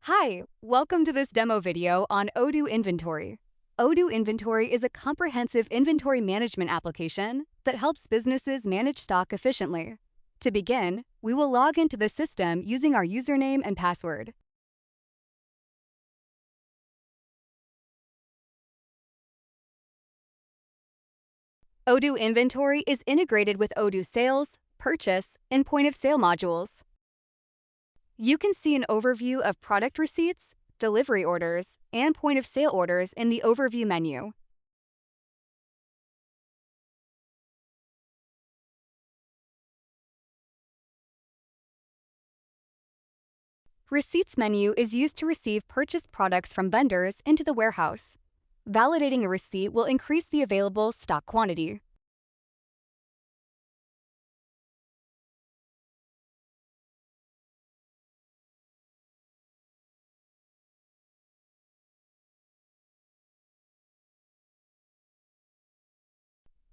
Hi, welcome to this demo video on Odoo Inventory. Odoo Inventory is a comprehensive inventory management application that helps businesses manage stock efficiently. To begin, we will log into the system using our username and password. Odoo Inventory is integrated with Odoo Sales, Purchase, and Point of Sale modules. You can see an overview of product receipts, delivery orders, and point of sale orders in the Overview menu. Receipts menu is used to receive purchased products from vendors into the warehouse. Validating a receipt will increase the available stock quantity.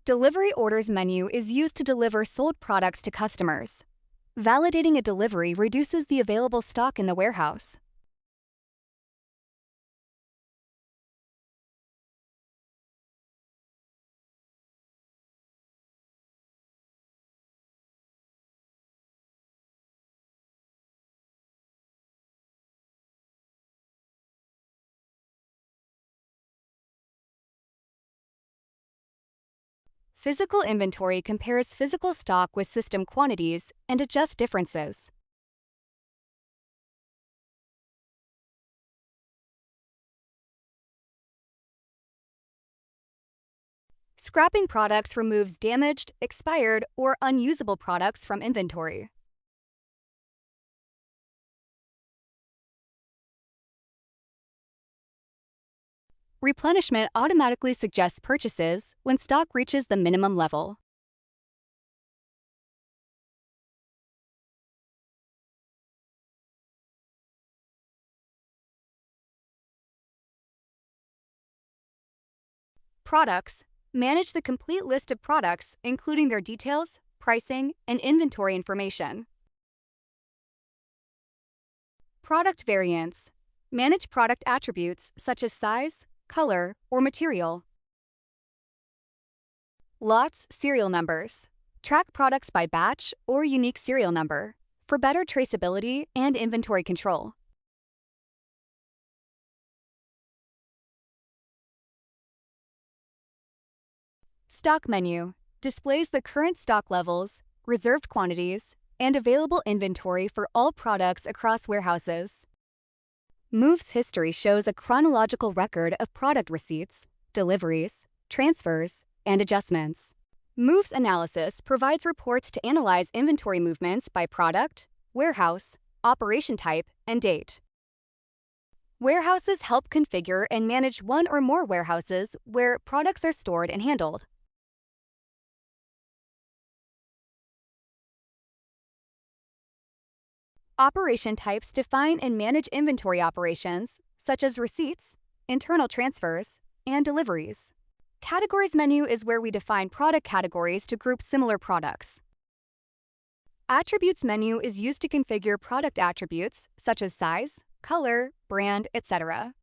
Delivery orders menu is used to deliver sold products to customers. Validating a delivery reduces the available stock in the warehouse. Physical inventory compares physical stock with system quantities and adjusts differences. Scrapping products removes damaged, expired, or unusable products from inventory. Replenishment automatically suggests purchases when stock reaches the minimum level. Products manage the complete list of products, including their details, pricing, and inventory information. Product variants manage product attributes such as size, color, or material. Lots serial numbers track products by batch or unique serial number for better traceability and inventory control. Stock menu displays the current stock levels, reserved quantities, and available inventory for all products across warehouses. Moves history shows a chronological record of product receipts, deliveries, transfers, and adjustments. Moves analysis provides reports to analyze inventory movements by product, warehouse, operation type, and date. Warehouses help configure and manage one or more warehouses where products are stored and handled. Operation types define and manage inventory operations, such as receipts, internal transfers, and deliveries. Categories menu is where we define product categories to group similar products. Attributes menu is used to configure product attributes, such as size, color, brand, etc.